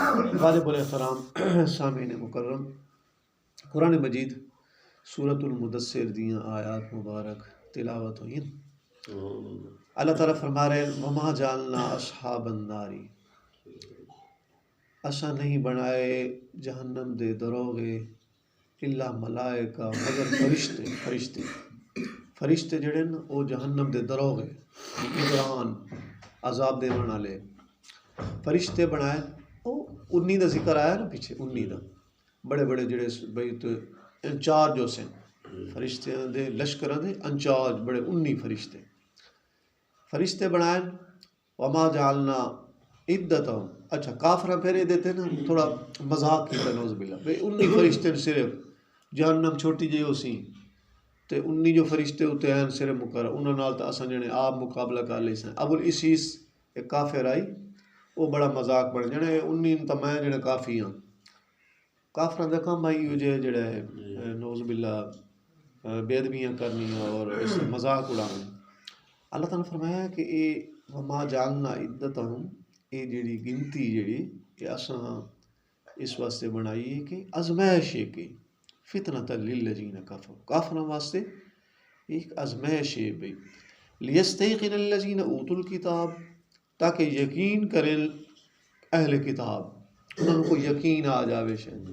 غالب الاحترام سامعین مکرم، قرآن مجید سورۃ المدثر دیاں آیات مبارک تلاوت ہوئی۔ اللہ تعالیٰ فرما رہے ہیں وما جعلنا اصحاب النار، اساں نہیں بنائے جہنم دے دروغے الا ملائکہ مگر فرشتے جڑے نا وہ جہنم دے دروغے نگران عذاب دیون والے فرشتے بنائے۔ وہ 19 دا ذکر آیا نا پیچھے، 19 دا بڑے بڑے جڑے بھائی تو انچارج ہو سن فرشتیاں دے لشکراں دے انچارج بڑے 19 فرشتے بنائے۔ وما جعلنا عدتہم، اچھا کافراں پھر دیتے نا تھوڑا مذاق کیتا نوز باللہ بھائی 19 فرشتے صرف جہنم چھوٹی جی ہو سی تے 19 جو فرشتے ہوتے ہیں صرف مقرر انہاں نال تا اساں جنے آپ مقابلہ کر لے سن۔ ابو الاسیس ایک کافر آئی وہ بڑا مذاق بن جنے 19 تا میں جنے کافی ہاں، کافراں دا کام آئی جڑا ہے نوز باللہ بے ادبیاں کرنی اور اس مذاق اڑانا۔ اللہ تعالیٰ نے فرمایا کہ اے وما جعلنا عدتہم، اے جڑی گنتی جڑی کہ اساں اس واسطے بنائی ہے کہ آزمائش ہے کہ فتنۃ للذین کفروا، کافراں واسطے ایک آزمائش ہے بھئی لیستیقن الذین اوتوا الکتاب، تاکہ یقین کریں اہل کتاب، انہوں کو یقین آ جاوے شاید،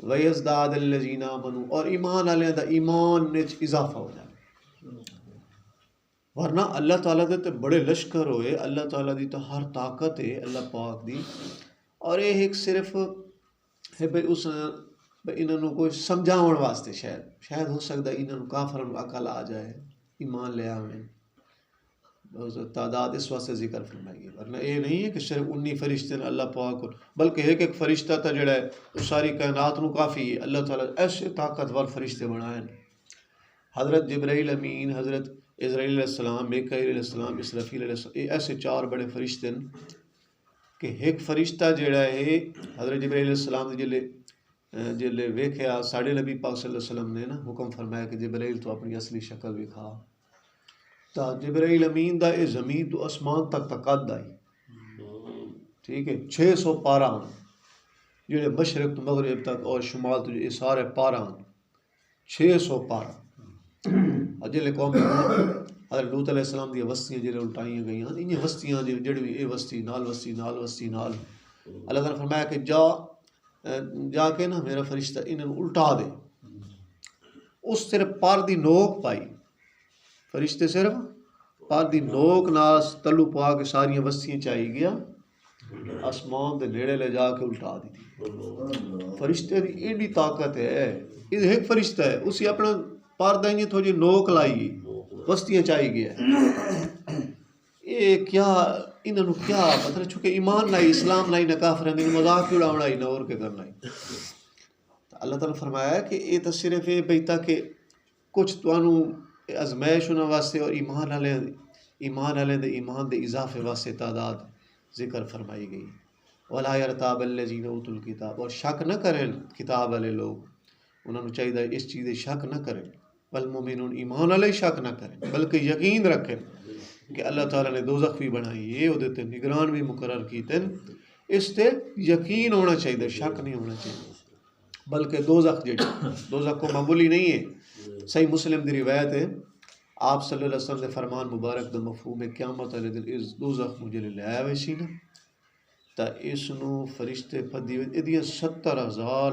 ویزداد الذین آمنوا، اور ایمان والے دا ایمان وچ اضافہ ہو جائے۔ ورنہ اللہ تعالیٰ دے تے بڑے لشکر ہوئے، اللہ تعالیٰ دی تو ہر طاقت ہے اللہ پاک دی، اور یہ ایک صرف ہے بھئی اس انہوں کوئی سمجھاؤن واسطے شاید ہو سکتا ہے انہوں کافرن عقل آ جائے ایمان لے آویں، تعداد اس واسطے ذکر فرمائی ہے۔ ورنہ یہ نہیں ہے کہ صرف 19 فرشتے نے اللہ پاک، بلکہ ایک فرشتہ تا جڑا ہے ساری کائنات نو کافی ہے۔ اللہ تعالیٰ ایسے طاقتور فرشتے بنائے، حضرت جبرائیل امین، حضرت عزرائیل علیہ السلام، میکائیل علیہ السلام، اسرافیل علیہ السلام، یہ ایسے 4 بڑے فرشتے ہیں کہ ایک فرشتہ جڑا ہے حضرت جبرائیل علیہ السلام جلے ویکھیا ساڑھے نبی پاک صلی اللہ علیہ وسلم نے نا حکم فرمایا کہ جبرائیل تو اپنی اصلی شکل وکھا، تا جبرائیل امین دا اے زمین تو اسمان تک تقد آئی، ٹھیک ہے 600 پارہ جڑے مشرق تو مغرب تک اور شمال تو یہ سارے پارہ 600 پارہ۔ جلے قوم حضرت لوط علیہ السلام دی وستیاں جلے الٹائیاں گئی ہیں، انہیں وستیاں جڑی اے وستی نال اللہ تعالیٰ نے فرمایا کہ جا کے نا میرا فرشتہ انہوں الٹا دے، اس صرف پار دی نوک پائی، فرشتے صرف پار دی نوک ناس تلو پا کے ساریاں وستیاں چاہی گیا آسمان دے نیڑے لے جا کے الٹا دی تھی۔ فرشتے دی ایڈی طاقت ہے، یہ ایک فرشتہ ہے اسی اپنا پار دائیں تھوڑی نوک لائی وستیاں چاہی گیا، یہ کیا انہوں کیا مطلب چونکہ ایمان لائی اسلام لائی نہ کافر ہیں مذاق کی اڑاؤں لائی نہ اور کے کرنا ہی۔ اللہ تعالیٰ نے فرمایا کہ یہ تو صرف یہ بھئی تاکہ کچھ توانوں ازمائش ہونا واسطے اور ایمان والے دے ایمان دے اضافے واسطے تعداد ذکر فرمائی گئی۔ وَلَا يَرْتَابَ الَّذِينَ أُوتُوا الْكِتَابَ، اور شک نہ کریں کتاب والے لوگ، انہوں نے چاہیے اس چیز شک نہ کریں، والمؤمنون ایمان والے شک نہ کریں بلکہ یقین رکھیں کہ اللہ تعالیٰ نے دوزخ بھی بنائی ہے، وہ دیتے نگران بھی مقرر کیتے، اس تے یقین ہونا چاہیے، شک نہیں ہونا چاہیے۔ بلکہ دوزخ کو معمولی نہیں ہے، صحیح مسلم دی روایت ہے آپ صلی اللہ علیہ وسلم دے فرمان مبارک دا مفہوم ہے قیامت والے دن اس دوزخ مجھے لے آیا ویسی نا تا اس نو فرشتے پدی ادیاں 70,000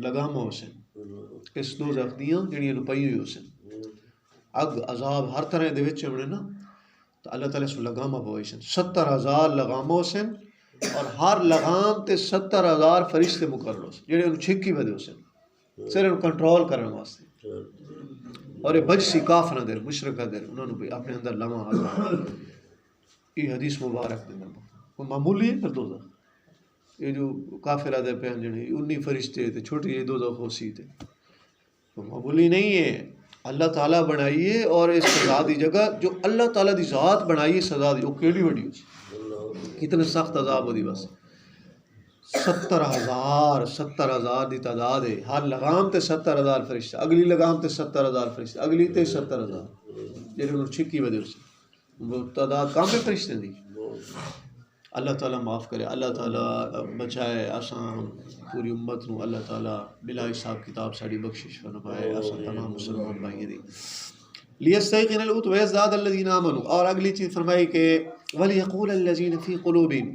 لگام ہو سن، اس دوزخ دیاں جڑیاں نو پئی ہوئی ہو سن، اگ عذاب ہر طرح دے وچ ہونے نا، تو اللہ تعالیٰ سو لگام ہوئی سن 70,000 لگام ہو سن، اور ہر لگام تے 70,000 فرشتے مقرر ہو سن جڑے انہوں چھکی بدے ہو سن صرف انہوں کنٹرول کرنے واسطے، اور یہ بجسی کافرہ دیر مشرقہ دیر انہوں نے اپنے اندر لمحہ حاضر۔ یہ حدیث مبارک دے اندر کوئی معمولی ہے پھر دوزخ، یہ جو کافرہ دے پہن جڑے 19 فرشتے تھے چھوٹی یہ دوزخ ہو سی تھے، تو معمولی نہیں ہے، اللہ تعالیٰ بنائیے، اور اس سزا دی جگہ جو اللہ تعالیٰ دی ذات بنائیے سزا دی وہ کیڑی وڈی ہو سی، کتنے سخت عذاب ہو دی، بس 70,000 دی تعداد ہے، ہر لگام تے 70,000 فرشتے، اگلی لگام تے 70,000 فرشتے، اگلی تے 70,000 جنہوں نے چھکی بدے سی، تعداد کام ہے فرشتے دی۔ اللہ تعالیٰ معاف کرے، اللہ تعالیٰ بچائے اساں پوری امت نو، اللہ تعالیٰ بلا حساب کتاب ساڑی بخشش فرمائے اساں تمام مسلمان بھائی دی لیستیقن الأوت ویزداد الذین آمنوا. اور اگلی چیز فرمائی کہ ولیقول الذین فی قلوبہم،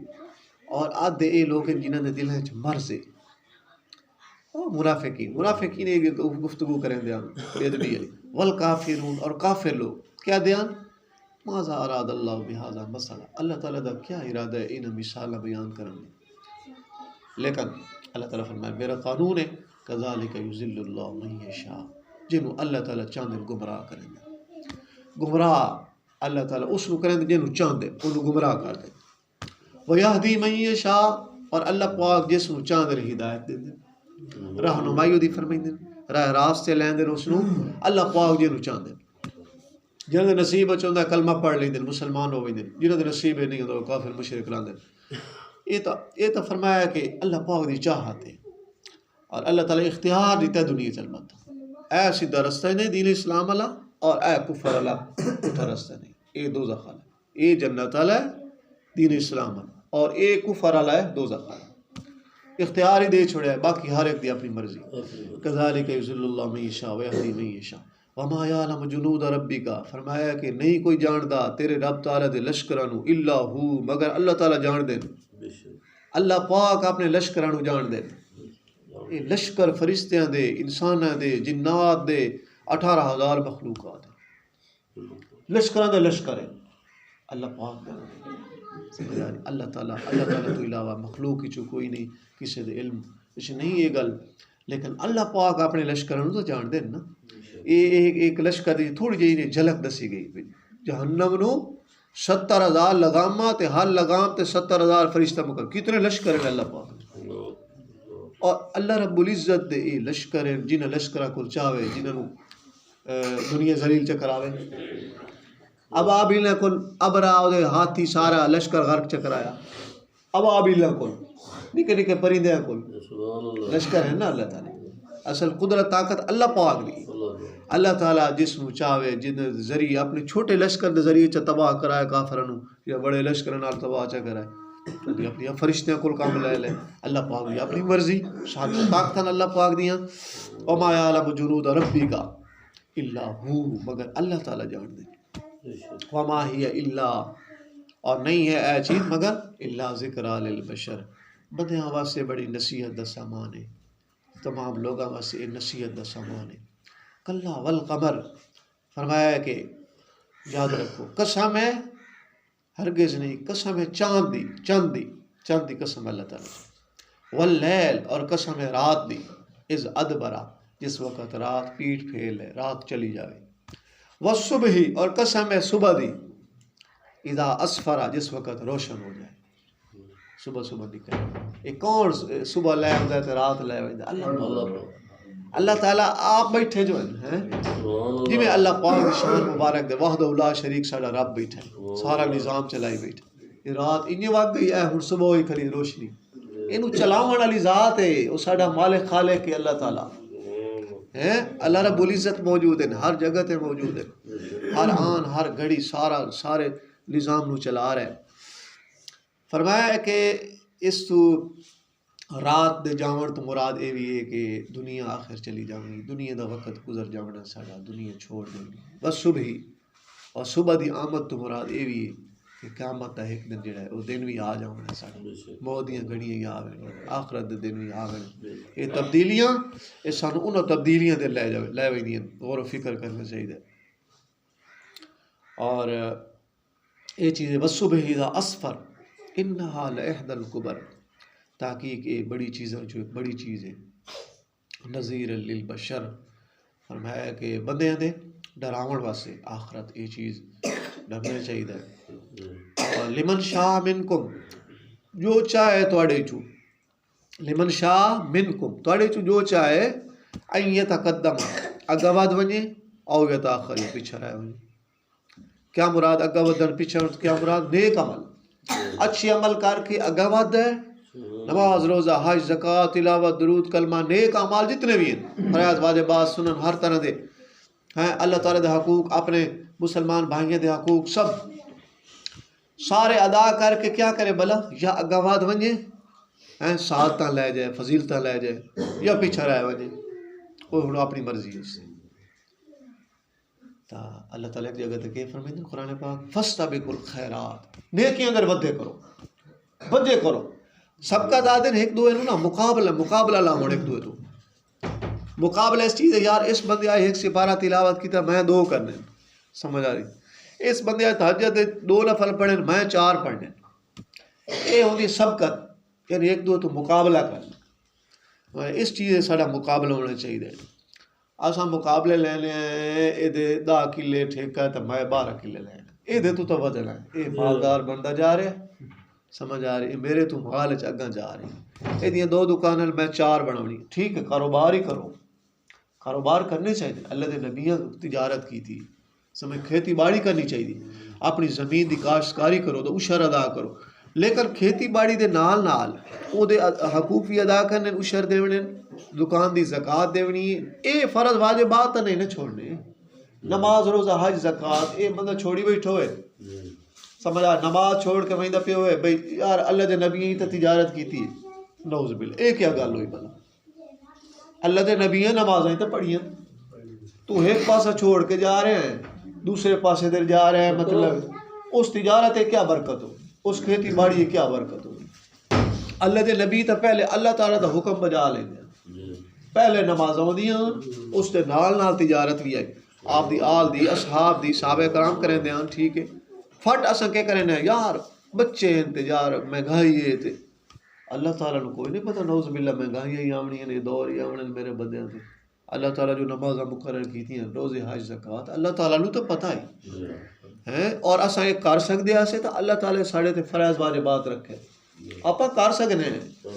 اور آدھے اے لوگ ہیں جنہاں دے دلیں وچ مرض ہے، منافقین ایک گفتگو کریں دیاں بے ادبی علی، والکافرون، اور کافر لوگ کیا دیاں ماذا اراد اللہ بہذا مسئلہ، اللہ تعالیٰ دا کیا ارادہ ہے انہاں مثالہ بیان کرنے. لیکن اللہ تعالیٰ فرمائے میرا قانون ہے کذالک یضل اللہ من یشاء، جنہوں اللہ تعالیٰ چاندے گمراہ کریں دے، گمراہ اللہ تعالیٰ اس کو کریں دے جنہوں چاندے انہوں گمراہ کر دے. ویہدی من یشاء، اور اللہ پاک جس نو چاندے ہدایت دے دے، رہنمائی دی فرمائیں دے، راہ راستے لین دے اس نو اللہ پاک جنہوں چاندے. جنہوں دے نصیب چاہتا ہے کلمہ پڑھ لیں دن مسلمان ہو دن، جنہوں دے نصیب نہیں ہوتا وہ کافر مشرک لان دن. یہ تو فرمایا کہ اللہ پاک دی چاہت ہے اور اللہ تعالیٰ اختیار دیتا ہے دنیا چلمت، اے سیدھا رستہ نہیں دین اسلام اللہ اور اے کفر اللہ پٹھا رستہ نہیں، اے دوزخ اللہ، اے جنت اللہ دین اسلام اللہ اور اے کفر اللہ ہے دوزخ اللہ. اختیار ہی دے چھوڑے، باقی ہر ایک دی اپنی مرضی. کذالک یضل اللہ من یشاء ویہدی من یشاء وما یعلم جنود ربک، فرمایا کہ نہیں کوئی جاندا تیرے رب تعالیٰ دے لشکراں نو الا ہو، مگر اللہ تعالیٰ جان دے، اللہ پاک اپنے لشکراں نو جان دے. یہ لشکر فرشتیاں دے، انساناں دے، جنات دے، 18,000 مخلوقات ہیں، لشکراں دا لشکر ہے اللہ پاک دا. اللہ تعالیٰ تو علاوہ مخلوق ہی چو کوئی نہیں، کسی دے علم کچھ نہیں یہ گل، لیکن اللہ پاک اپنے لشکراں نو تو جان دے نا. ایک لشکر دی تھوڑی جہی جھلک دسی گئی، جہنم نو 70,000 لگامات، ہر لگام تے 70,000 فرشتہ مقرر، کتنے لشکر ہیں اللہ پاک. اور اللہ رب العزت دے اے لشکر ہیں جنہاں لشکرہ کو چاہوے، جنہاں دنیا ذلیل چکراوے. ابابیل کل ابرا دے ہاتھی سارا لشکر غرق چکرایا، ابابیل کل نکے نکے پرندے کل لشکر ہے نا اللہ تعالیٰ. اصل قدرت طاقت اللہ پاک دی. اللہ تعالیٰ جس نو چاہے جن ذریعے اپنے چھوٹے لشکر دے ذریعے چا تباہ کرائے کافروں یا بڑے لشکر نال تباہ چا کرائے، اپنی فرشتیاں کل کام لے لے. اللہ پاک دی اپنی مرضی، طاقتاں اللہ پاک دیاں. وما یعلم جنود ربک الا ہو، مگر اللہ تعالیٰ جان دے. وما ہی الا، اور نہیں ہے اے چیز مگر الا ذکرى للبشر، بندیاں واسطے بڑی نصیحت دا سامان ہے، تمام لوگاں واسطے نصیحت دا سامان ہے. کلا والقمر، فرمایا کہ یاد رکھو قسم ہے ہرگز نہیں، قسم ہے چاند دی قسم اللہ تعالیٰ. واللیل، اور قسم ہے رات دی، اذ ادبرا، جس وقت رات پیٹ پھیل ہے، رات چلی جائے. والصبح، اور قسم ہے صبح دی، اذا اسفرا، جس وقت روشن ہو جائے، صبح نکلے. یہ کون صبح لے آتا ہے رات لے آتا ہے؟ اللہ تعالیٰ آپ بیٹھے جو ہیں جی میں اللہ پاک شان مبارک دے، وحدہ لا شریک ساڑا رب بیٹھا ہے، سارا نظام چلائی بیٹھا. یہ رات انہیں وقت گئی ہے، ہن صبح ہوئی کھڑی روشنی، انہوں چلاون والی ذات ہے، وہ ساڑا مالک خالق ہے اللہ تعالیٰ ہے. اللہ رب العزت موجود ہے، ہر جگہ تے موجود ہے، ہر آن ہر گھڑی سارے نظام نو چلا رہے. فرمایا ہے کہ اس تو رات دے جاون تو مراد یہ بھی ہے کہ دنیا آخر چلی جاوی، دنیا دا وقت گزر جاونا ساڑا، دنیا چھوڑ دینی. بس صبح، اور صبح دی آمد تو مراد یہ بھی ہے کہ قیامت دا ایک دن جڑا ہے وہ دن بھی آ جاونا ساڑا، موت دیاں گھڑیاں ہی آویں، آخرت دے دن بھی آویں. یہ تبدیلیاں یہ سانو انہوں تبدیلیاں دے لے ویندیاں، غور و فکر کرنا چاہیے. اور یہ چیزیں والصبح اذا اسفر انہا لإحدى الکبر، تحقیق یہ بڑی چیزیں جو ایک بڑی چیز ہے. نذیر للبشر، فرمایا کہ بندیاں دے ڈراون واسطے آخرت یہ چیز ڈرنا چاہیے. اور لمن شاء منکم، جو چاہے توڑے چو، لمن شاء منکم توڑے چو جو چاہے، ان یتقدم اگا ود ونجے او یتاخر یا پیچھے رہے ونجے. کیا مراد اگا ودن پیچھے؟ کیا مراد نیک عمل، اچھی عمل کر کے اگا ود ہے، نماز روزہ حج زکوٰۃ تلاوت درود کلمہ نیک اعمال جتنے بھی ہیں، فرائض واجبات سنن ہر طرح دے ہیں، اللہ تعالیٰ دے حقوق، اپنے مسلمان بھائیوں دے حقوق، سب سارے ادا کر کے کیا کرے بلا یا اگا واد ونجے سعادتاں لے جائے فضیلتاں لے جائے یا پیچھا رہ ونجے وہ ہن اپنی مرضی ہے اس سے تا اللہ تعالیٰ کی جگہ تے کہ فرمائیں قرآن پاک فاستبقوا الخیرات نیکیاں اگر ودے کرو سب کا دادن ایک دوے نا مقابلہ لاؤں ایک دوے تو مقابلہ اس چیز ہے یار اس بندے آئے ایک سپارہ تلاوت کی تھا میں 2 کرنے سمجھ آ رہی اس بندے آئے تہجد 2 نفل پڑھیں میں 4 پڑھنے یہ ہوتی سبقت یعنی ایک دو تو مقابلہ کرنا اس چیز ساڑا مقابلہ ہونا چاہیے اساں مقابلے لینے ہیں یہ 10 کلے ٹھیکہ تو میں 12 کلے لینے یہ تو ودنا ہے یہ مالدار بندہ جا رہا ہے سمجھ آ رہی میرے تو مال اگاں جا رہی یہ 2 دکانیں میں 4 بناونی ٹھیک ہے کاروبار ہی کرو کاروبار کرنے چاہیے اللہ دے نبیوں تجارت کی تھی سمجھ کھیتی باڑی کرنی چاہیے اپنی زمین دی کاشتکاری کرو تو اشر ادا کرو لیکن کھیتی باڑی دے نال او دے حقوق بھی ادا کرنے اشر دیونے دکان دی زکوٰۃ دیونی اے فرض واجبات نہیں نہ چھوڑنے نماز روزہ حج زکوٰۃ اے بندہ چھوڑی بیٹھو ہے سمجھا نماز چھوڑ کے وہیں پہ ہوئے بھئی یار اللہ دے نبی ہی تو تجارت کی تھی نعوذ باللہ اے کیا گل ہوئی بلا اللہ دے نبی نمازیں تو پڑھیں تو ایک پاسہ چھوڑ کے جا رہے ہیں دوسرے پاسے در جا رہے ہیں مطلب اس تجارت ہے کیا برکت ہو اس کھیتی باڑی ہے کیا برکت ہو اللہ دے نبی تو پہلے اللہ تعالیٰ دا حکم بجا لیں گے پہلے نمازوں دیاں اس دے نال تجارت بھی آئی آپ دی آل دی اصحاب دی صحابہ کرام کریں دیاں ٹھیک ہے فٹ اساں کیا کریں یار بچے انتجار مہنگائی ہے تے اللہ تعالیٰ نے کوئی نہیں پتہ نعوذ باللہ مہنگائی ہی آمنی ہے دور ہی آمنے میرے بندیاں تے اللہ تعالیٰ جو نمازاں مقرر کی تھی روزے حج زکوٰۃ اللہ تعالیٰ نے تو پتہ ہی ہے اور اساں ایک کر سکدے اسے تو اللہ تعالیٰ ساڑے تے فرائض واجبات رکھے آپاں کر سکنے ہیں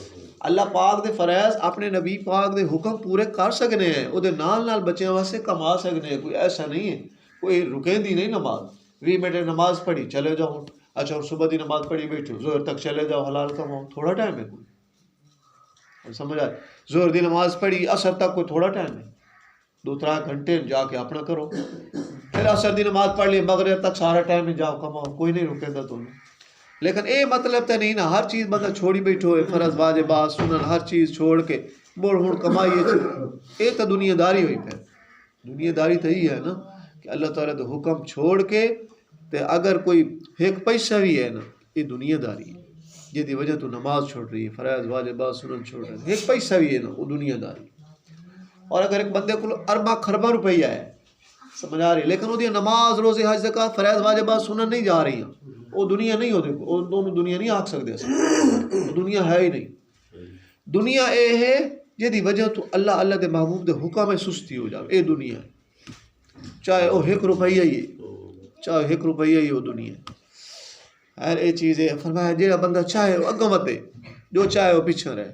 اللہ پاک دے فرائض اپنے نبی پاک دے حکم پورے کر سکنے ہیں او دے نال بچیاں واسطے کما سکنے ہیں کوئی ایسا نہیں ہے کوئی رکیں دی نہیں نماز 20 منٹ نماز پڑھی چلے جاؤ اچھا صبح دی نماز پڑھی بیٹھو زہر تک چلے جاؤ حلال کماؤ تھوڑا ٹائم ہے کوئی سمجھ آئے زہر دی نماز پڑھی عصر تک کوئی تھوڑا ٹائم ہے 2-3 گھنٹے جا کے اپنا کرو پھر عصر دی نماز پڑھ لی مغرب تک سارا ٹائم جاؤ کماؤ کوئی نہیں رکے گا تمہیں لیکن اے مطلب تو نہیں نا ہر چیز بندہ چھوڑی بیٹھو ہے فرض واجبات سنن ہر چیز چھوڑ کے بڑ ہوں کمائیے اے تو دنیا داری ہوئی پھر دنیا داری تو ہی ہے نا کہ اللہ تعالیٰ تو حکم چھوڑ کے تے اگر کوئی ایک پیسہ بھی ہے نا یہ دنیا داری ہے جی دی وجہ تو نماز چھوڑ رہی ہے فرائض واجبات سنن چھوڑ رہی ہے ایک پیسہ بھی ہے نا وہ دنیا داری اور اگر ایک بندے کو ارباں خرباں روپیہ ہے سمجھ آ رہی لیکن وہ نماز روزے حج زکوٰۃ فرائض واجبات سنن نہیں جا رہی ہیں وہ دنیا نہیں ہو دیکھو وہ دونوں دنیا نہیں آکھ سکتے وہ دنیا ہے ہی نہیں دنیا اے ہے جی دی وجہ تو اللہ دے محبوب دے حکم میں سستی ہو جائے اے دنیا چاہے وہ 1 روپیہ ہی چاہے 1 روپیہ ہی وہ دنیا ہر اے چیز ہے فرمایا جیڑا بندہ چاہے وہ اگوں ودے جو چاہے وہ پیچھے رہے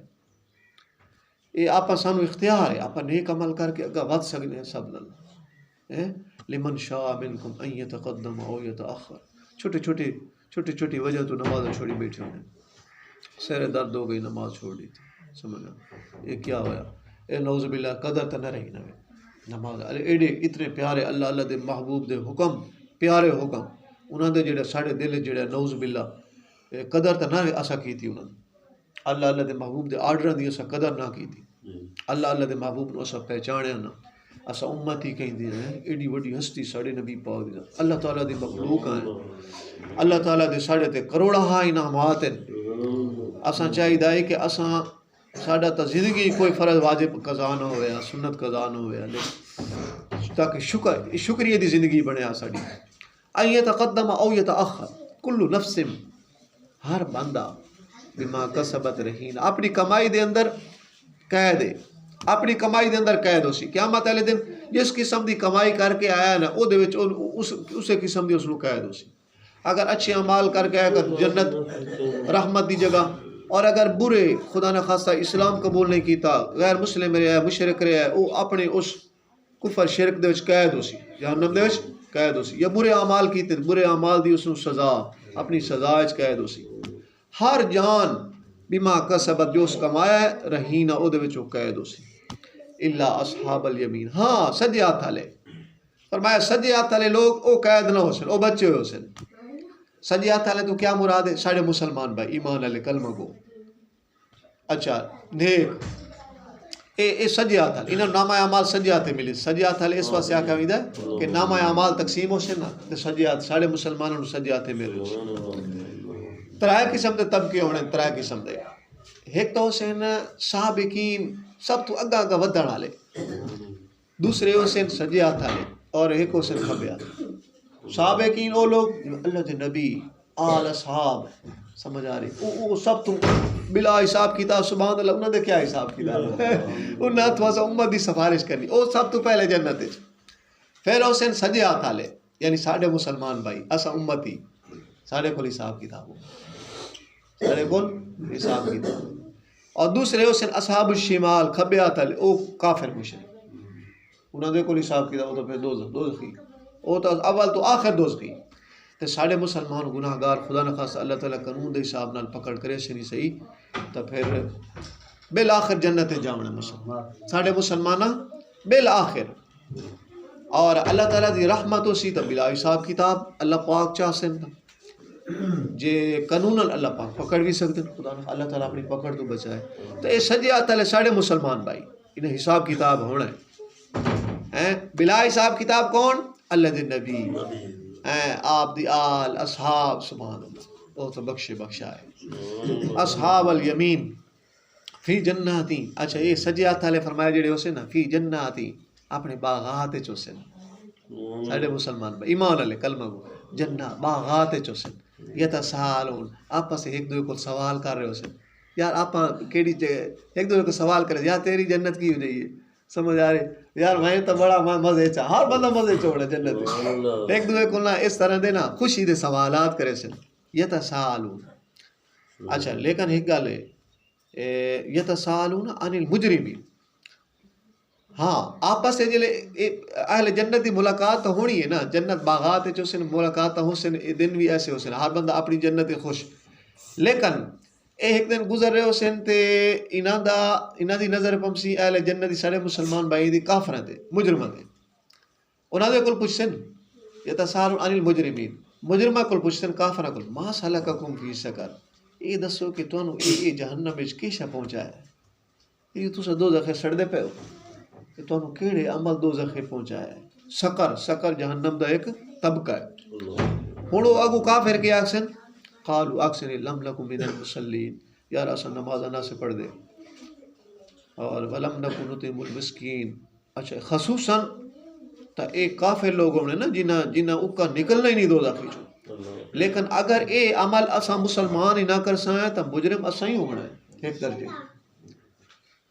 یہ آپ سانو اختیار ہے آپ نیک عمل کر کے اگاں ود سکتے ہیں سب نال لمن شاء منکم ان یتقدم او یتاخر چھوٹی چھوٹی وجہ تو نماز چھوڑی بیٹھے ہوئے سر درد ہو گئی نماز چھوڑ دی تھی سمجھا یہ کیا ہوا اے نعوذ باللہ قدر تو نہ رہی نہ نماز ایڈے اتنے پیارے اللہ دے محبوب دے حکم پیارے حکم انہوں دے جڑے ساڑے دل جڑے نعوذ باللہ قدر تو نہ اسا کی تھی انہوں اللہ دے محبوب دے آرڈر دی اسا قدر نہ کی تھی اللہ دے محبوب نو اسا پہچانیا نہ اسا امت ہی کہیں دی ہیں ایڈی وڈی ہستی ساڑے نبی پاک دی اللہ تعالیٰ دی مخلوق ہیں اللہ تعالیٰ دے ساڑے تے کروڑا انعامات ہیں اسا چاہیے دائے کہ اسا ساڑا تا زندگی کوئی فرض واجب قضا نہ ہویا سنت قضا نہ ہویا تاکہ شکریہ دی زندگی بنے ساڑی ان یتقدم او یتاخر کل نفس ہر بندہ بما کسبت رہین اپنی کمائی دے اندر قید ہے اپنی کمائی دے اندر قید ہو سی قیامت والے دن جس قسم دی کمائی کر کے آیا نا او دے وچ اسے قسم دی اس نو قید ہو سی اگر اچھے اعمال کر کے آیا جنت رحمت دی جگہ اور اگر برے خدا نہ خاصہ اسلام قبول نہیں کیتا غیر مسلم رہا ہے مشرک رہا ہے او اپنے اس کفر شرک دے وچ قید ہو سی جہنم دے وچ قید ہو سی یا برے اعمال کیتے برے اعمال دی اس نو سزا اپنی سزا وچ قید ہو سی ہر جان بما کسبت جو اس کمایا ہے رہینا او دے وچ قید ہو سی الا اصحاب الیمین ہاں سجے ہاتھ والے فرمایا سجے ہاتھ والے لوگ او قید نہ ہو سن او بچے ہو سن سجے ہاتھ والے تو کیا مراد ہے؟ ساڑھے مسلمان بھائی ایمان والے کلمہ گو. اچھا نیک اے سجے ہاتھ والے انہوں نامہ اعمال سجے ہاتھ ملے. سجے ہاتھ والے اس واسطے آکھا ویندا ہے کہ نامہ اعمال تقسیم ہو سے نا تے سجے ہاتھ ساڑھے مسلمانوں نوں سجے ہاتھ ملے. ترائے قسم دے طبقے ہونے ترائے قسم دے. ایک تو حسین سابقین سب تو اگا اگا ودھن والے, دوسرے حسین سجے ہاتھ والے اور ایک حسین کھبے ہاتھ. سابقین وہ لوگ اللہ کے نبی آل اصحاب سمجھ آ رہی وہ سب تو بلا حساب کتاب سبحان اللہ انہوں نے کیا حساب کتاب انہوں نے تو امت دی سفارش کرنی وہ سب تو پہلے جنت ہے. پھر حسین سجے ہاتھ والے یعنی ساڑھے مسلمان بھائی اسا امتی ساڑھے کو حساب کتاب ہو ساڑھے کو حساب کتاب. اور دوسرے حسین اصحاب الشمال کھبے ہاتھ والے وہ کافر مشرک انہوں نے کو حساب کتاب وہ تو پھر دوزخی وہ تو اول تو آخر دوزخی. تے ساڑھے مسلمان گناہ گار خدا نخواستہ اللہ تعالیٰ قانون دے حساب نال پکڑ کرے سے نہیں صحیح تو پھر بالآخر جنت جاونا مسلمان ساڑھے مسلمانہ بالآخر. اور اللہ تعالیٰ دی رحمت ہو سی تو بلا حساب کتاب اللہ پاک چاہ سن جے قانون اللہ پاک پکڑ بھی سکتے خدا اللہ تعالیٰ اپنی پکڑ تو بچائے. تو یہ سجے ہاتھ والے ساڑھے مسلمان بھائی انہیں حساب کتاب ہونا ہے. بلا حساب کتاب کون؟ اللہ دے نبی آپ دی آل اصحاب سبحان اللہ وہ تو بخشا ہے. اصحاب الیمین فی جناتی. اچھا یہ سجے ہاتھ والے فرمایا جڑے ہو سے نا فی جناتی اپنے باغات چو سن ساڑھے مسلمان بھائی ایمان والے کلمہ گو جنہ باغات چو سن یتسالون آپس ایک دوسرے کو سوال کر رہے ہو سن یار آپ کیڑی ایک دوسرے کو سوال کرے یار تیری جنت کی ہو جائیے سمجھ آ رہے یار میں تو بڑا مزے چاہ ہر بندہ مزے چوڑے جنت ایک دوسرے کو نا اس طرح دے نا خوشی دے سوالات کرے سن یتسالون. اچھا لیکن ایک گل ہے یتسالون عن المجرمین. ہاں آپس سے جلے اہل جنت دی ملاقات تو ہونی ہے نا جنت باغات چو سن ملاقات ہو سن دن بھی ایسے ہو سن ہر بندہ اپنی جنت خوش. لیکن ایک دن گزر رہے ہو سن تے انہاں دی نظر پمسی اہل جنت دی سارے مسلمان بھائی دی کافراں تے مجرماں تے انہاں دے کول پوچھن یتسالون عن المجرمین مجرماں کول پوچھن کافراں کول ما سلککم فی سقر یہ دسو کہ تانوں یہ جہنم وچ کیشا پہنچایا ہے یہ تساں دوزخ سڑ دے پے ہو کہ تانوں کیڑے عمل دوزخ پہنچایا ہے. سقر جہنم دا ایک طبقہ ہے. ہن او اگو کافر کے آکسن قالوا اکسن لم لکم من المصلین یار اسا نماز نہ سے پڑھ دے اور ولم نکن نطعم المسکین. اچھا خصوصاً تا ایک کافر لوگوں نے نا جنہ اوکا نکلنا ہی نہیں دوزخ وچوں. لیکن اگر اے عمل اسا مسلمان ہی نہ کر سائیں تا مجرم اسا ہی ہونا ہے ایک درجے.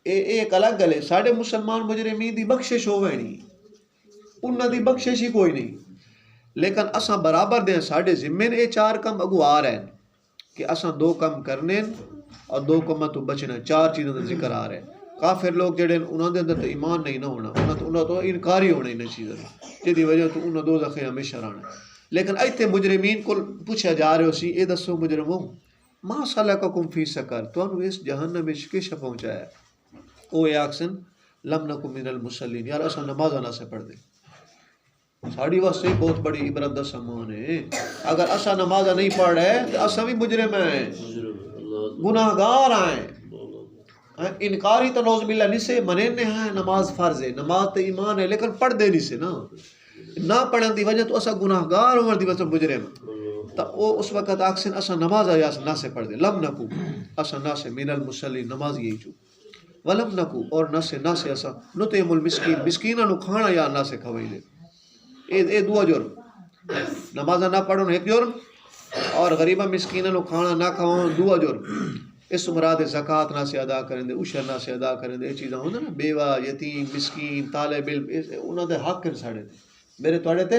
ایک الگ گل ہے ساڑھے مسلمان مجرمین دی بخشش ہوئے نہیں انہاں دی بخشش ہی کوئی نہیں. لیکن اساں برابر دیں ساڑھے ذمے اے چار کم اگو آ رہے ہیں کہ اساں دو کم کرنے اور دو کم تو بچنا چار چیزوں کا ذکر آ رہے ہیں. کافر لوگ جڑے انہاں دے اندر تو ایمان نہیں نہ ہونا انہاں تو انکاری ہونا انہاں چیزوں جی دی وجہ تو انہاں دو دخے ہمیشہ رہنا. لیکن ایتھے مجرمین کو پوچھا جا رہے ہو سی اے دسو مجرموں ما سلککم فی سقر تانوں اس جہنم وچ کیش پہنچایا ہے. او آکسن لم نکن من المصلین یار اساں نماز نہ سے پڑھ دے. ساڑی واسطے بہت بڑی عبرت دا سامان ہے. اگر اساں نماز نہیں پڑھ رہے تو اساں بھی مجرم ہیں گناہ گار ہیں. انکاری تو نوز باللہ نہیں سے منے ہیں نماز فرض ہے نماز تو ایمان ہے لیکن پڑھ دے نہیں سے نا نہ پڑھن دی وجہ تو اساں گناہ گار ہون دی وجہ مجرم تو او اس وقت آکسن اساں نماز آیا نہ سے پڑھ دے. لم نکو اساں نہ سے من المصلین نماز یہی چو ولم نکو اور نہ سے اساں نطعم المسکین مسکیناں نو کھانا یا نہ سے کھوائی دے. اے دو جرم نماز نہ پڑھو ایک جرم اور غریبہ مسکیناں نو کھانا نہ کھواؤ دو جرم. اس مراد زکوٰۃ نہ سے ادا کریں دے عشر نہ سے ادا کریں دے یہ چیزاں ہوندے نا بیوہ یتیم مسکین طالب علم انہاں دے حق ہیں ساڑے تے میرے تواڈے تے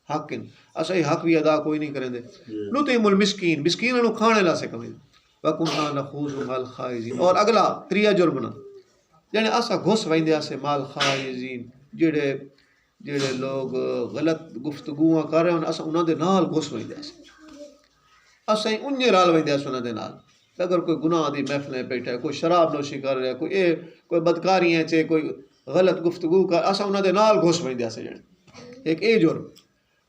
حق ہیں اساں یہ حق بھی ادا کوئی نہیں کریں دے. نطعم المسکین مسکیناں نو کھانے لا سے کھوائی وَكُنَّا نَخُوضُ مَعَ الْخَائِضِينَ. اور اگلا تریا جرم نہ یعنی اساں گھس ویندے اسے مال خائزین جڑے لوگ غلط گفتگوواں کر رہے ہیں اساں انہاں دے نال گھس ویندے اساں انجے رال ویندے اساں انہاں دے نال. اگر کوئی گناہ دی محفلیں بیٹھا ہے کوئی شراب نوشی کر رہا ہے کوئی بدکاریاں کوئی غلط گفتگو کر اساں انہاں دے نال گھس ویندے اساں جڑے ایک اے جرم.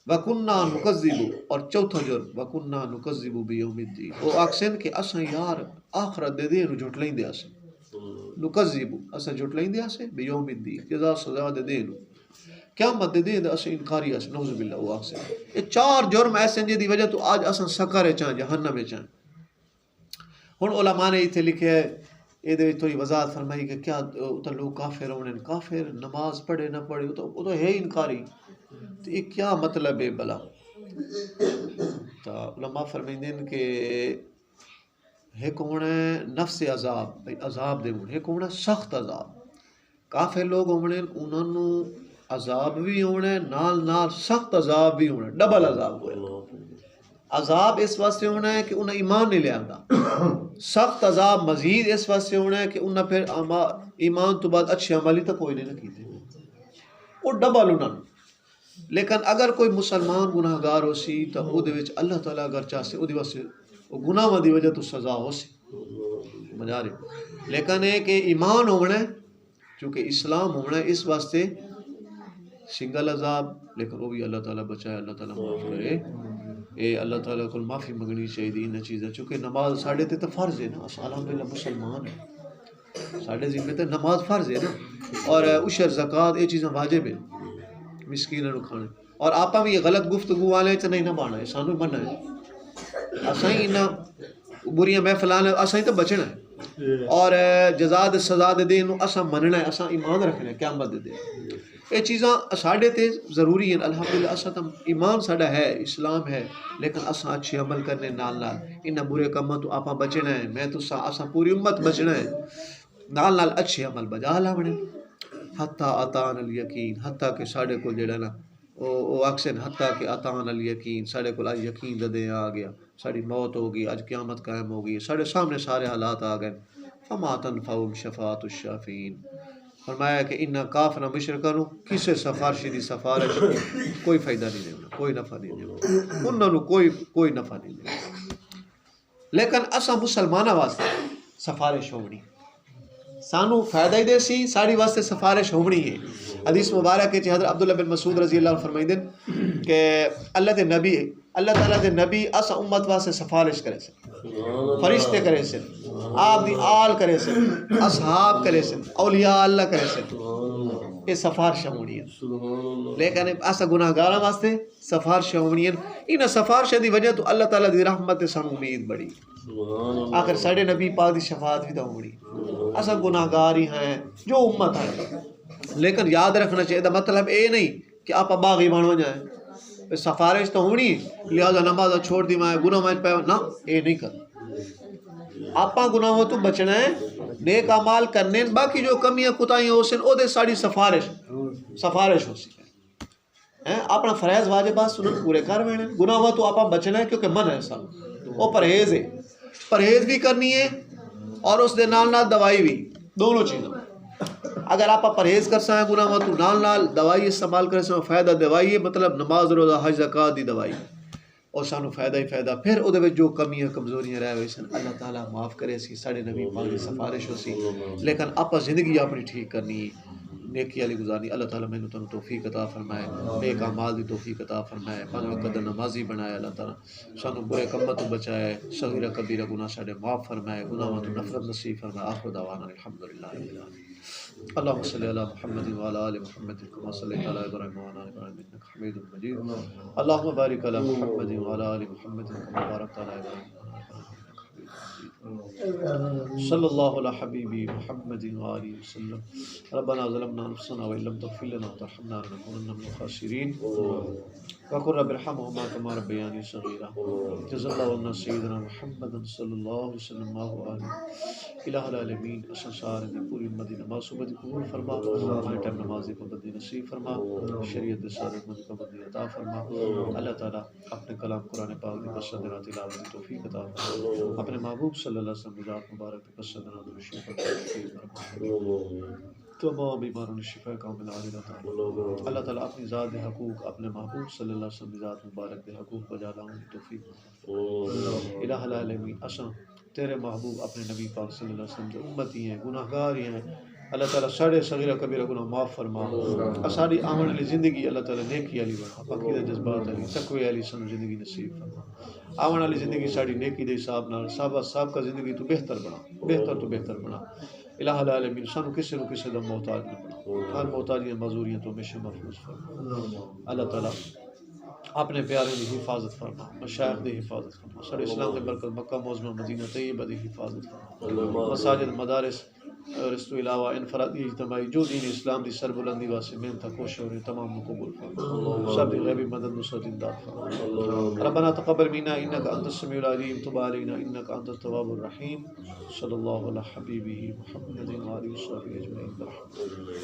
وَكُنَّا نُكَذِّبُ، اور چوتھا جرم وَكُنَّا نُكَذِّبُ بِيَوْمِ الدِّينِ، وہ آکسن کہ اساں یار آخرت دے دین جھٹ لیں دے اساں نُكَذِّبُ اساں جھٹ لیں دے اساں بِيَوْمِ الدِّينِ جزا سزا دے دین قیامت دے دین اساں انکاری اساں نعوذ باللہ وہ آکسن یہ چار جرم ایسے جے دی وجہ تو آج اساں سکر چاں جہنم چاں۔ ہن علماء نے ایتھے لکھیا ہے یہ دے تھوڑی وضاحت فرمائی کہ کیا تو لوگ کافر ہونے کافر نماز پڑھے نہ پڑھے وہ تو ہے انکاری، تو یہ کیا مطلب ہے بلا؟ تو علماء فرمائیں کہ ایک ہونا ہے نفس عذاب، بھئی عذاب دے ہونے، ایک ہونا ہے سخت عذاب۔ کافر لوگ ہونے انہوں عذاب بھی ہونے نال نال سخت عذاب بھی ہونے، ڈبل عذاب ہوئے۔ عذاب اس واسطے ہونا ہے کہ انہیں ایمان نہیں لے آندا، سخت عذاب مزید اس واسطے ہونا ہے کہ انہیں پھر ایمان تو بعد اچھے عملی تک کوئی نہیں رکھی تھے، وہ ڈبل انہوں۔ لیکن اگر کوئی مسلمان گناہ گار ہو سی تو وہ دے وچ اللہ تعالیٰ اگر چاہے وہ واسطے وہ گناہ دی وجہ تو سزا ہو سی مجا رہے، لیکن ہے کہ ایمان ہونا ہے چونکہ اسلام ہونا ہے اس واسطے سنگل عذاب، لیکن وہ بھی اللہ تعالیٰ بچائے، اللہ تعالیٰ معاف کرے۔ اے اللہ تعالیٰ کو معافی منگنی چاہیے ان چیزیں، چونکہ نماز ساڑھے تے تو فرض ہے نا، الحمدللہ مسلمان ہیں ساڑھے ذمہ تے نماز فرض ہے نا، اور عشر زکوٰۃ یہ چیزیں واجب ہیں مسکینوں کو کھانے، اور آپا بھی یہ غلط گفتگو والے چ نہیں نہ بانا ہے، سانو منع ہے، اساں ہی نہ بریاں محفلان اساں ہی تو بچنا ہے، اور جزا سزا دے دین اساں مننا ہے، اساں ایمان رکھنا ہے قیامت دے دین، یہ چیزاں ساڑھے تے ضروری ہیں۔ الحمدللہ اساں تو ایمان ساڑھا ہے، اسلام ہے، لیکن اساں اچھے عمل کرنے نال نال انہاں برے کاماں تو آپاں بچنا ہے، میں تو اساں پوری امت بچنا ہے، نال نال اچھے عمل بجا لاونے حتیٰ اتان الیقین، حتیٰ کہ ساڑھے کو جڑا نا وہ اکثر حتیٰ کہ اتان الیقین ساڑھے کو آج یقین دے آ گیا، ساڑھی موت ہو گئی، آج قیامت قائم ہو گئی، ساڑھے سامنے سارے حالات آ گئے، فما تنفعهم شفاعت الشافعین، فرمایا کہ انہاں کافر مشرکاں نو کسے سفارشی دی سفارش کوئی فائدہ نہیں دینا، کوئی نفع نہیں دینا، انہاں نو کوئی نفع نہیں دینا، لیکن اساں مسلماناں واسطے سفارش ہونی، سانو فائدہ ہی دے سی، ساڑھی واسطے سفارش ہونی ہے۔ حدیث مبارک ہے حضرت عبداللہ بن مسعود رضی اللہ عنہ فرمائیں کہ اللہ دے نبی اللہ تعالیٰ دے نبی اسا امت واسطے سفارش کرے سے، فرشتے کرے سے، آپ دی آل کرے سے، اصحاب کرے سے، اولیاء اللہ کرے سے، یہ سفارش ہونی ہے، لیکن اسا گناہ گاراں واسطے سفارش ہونی ہے، ان سفارش دی وجہ تو اللہ تعالیٰ دی رحمت سانو امید بڑی، آخر ساڑھے نبی پاک دی شفاعت بھی تو ہونی، اسا گناہ گار ہی ہیں جو امت ہے، لیکن یاد رکھنا چاہیے مطلب اے نہیں کہ آپ باغی بنو جائیں، سفارش تو ہونی لہذا نماز چھوڑ دی میں گناہ میں پہ نہ، اے نہیں کرنا، آپ گناہوں تو بچنا ہے، نیک اعمال کرنے، باقی جو کمیاں کوتاہیاں ہو سن او دے ساڑی سفارش ہو سی، اپنا فرائض واجبات سنن پورے کر وینے، گناہوں تو آپ بچنا ہے کیونکہ من ہے سال وہ پرہیز ہے، پرہیز بھی کرنی ہے اور اس دے نال نال دوائی بھی، دونوں چیزیں، اگر آپ پرہیز کر سائیں گناہ تو نال نال دوائی استعمال کر سائیں فائدہ دوائی ہے، مطلب نماز روزہ حج زکوٰۃ دی دوائی، اور سانو فائدہ ہی فائدہ، پھر او دے وچ جو کمیاں کمزوریاں رہ ہوئی سن اللہ تعالیٰ معاف کرے سی، ساڑھے نبی پاک دی سفارش ہو سی، لیکن آپ زندگی اپنی ٹھیک کرنی، نیکی والی گزارنی، اللہ تعالیٰ میں تانوں توفیق عطا فرمائے، نیک اعمال دی توفیق عطا فرمائے، پانچ وقت نمازی بنائے، اللہ تعالیٰ سانو برے کموں تو بچائے، صغیرہ کبیرہ گناہ ساڈے معاف فرمائے، گناہوں تو نفرت نصیب فرمائے، آخر دعوانا الحمدللہ رب العالمین۔ اللهم صل على محمد وعلى ال محمد كما صليت على ابراهيم وعلى ال ابراهيم انك حميد مجيد، اللهم بارك على محمد وعلى ال محمد كما باركت على ابراهيم وعلى ال ابراهيم انك حميد مجيد، صلى الله على حبيبي محمد وآله وسلم، ربنا ظلمنا انفسنا وان لم تغفر لنا وترحمنا لنكونن من الخاسرين، وقل رب ارحمهما كما ربياني صغيرا، جزا الله عنا سيدنا محمد صلی اللہ علیہ وسلم الہ العالمین، اسنسار دی پوری امت دی نماز صبح دی قبول فرما، ہمارے ٹائم نماز دی پابندی نصیب فرما، شریعت دی سارے امت دی پابندی عطا فرما، اللہ تعالیٰ اپنے کلام قرآن پاک دی پسندیدہ تلاوت دی توفیق عطا فرما، اپنے محبوب صلی اللہ علیہ وسلم کی ذات مبارک دی پسندیدہ درود شریف فرما، تمام بیماروں نے شفا کامل عاجل عطا فرما، اللہ تعالیٰ اپنی ذات دے حقوق اپنے محبوب صلی اللہ علیہ وسلم کی ذات مبارک دے حقوق بجا لاؤں دی توفیق، الہ العالمین، اساں تیرے محبوب اپنے نبی پاک صلی اللہ علیہ وسلم کے امتی ہیں، گناہگار ہیں، اللہ تعالیٰ ساڑھے صغیرہ کبیرہ گناہ معاف فرما ساری آمن علی زندگی اللہ تعالیٰ نیکی علی بنا پاکیزہ جذبات علی تقوی علی سن زندگی نصیب فرما آمن علی زندگی ساری نیکی دے حساب نال صاحب کا زندگی تو بہتر بنا الہ العالمین سانو کسی نو کسی دا محتاج نہ بنا ہر محتاجیاں معذوریاں تو ہمیشہ محفوظ فرما اللہ تعالیٰ اپنے پیارے دی حفاظت فرما مشائخ دی حفاظت فرما سارے اسلام دے برکت مکہ معظمہ مدینہ طیبہ دی حفاظت فرما مساجد مدارس اور اس تو علاوہ انفرادی اجتماعی جو دین اسلام دی سربلندی واسطے محنت کوشش اور تمام کو قبول فرما سب دی غیبی مدد نصرت امداد فرما ربنا تقبل منا انک انت السمیع العلیم تب علینا انک انت التواب الرحیم صلی اللہ علی حبیبہ محمد و آلہ وصحبہ اجمعین برحمتک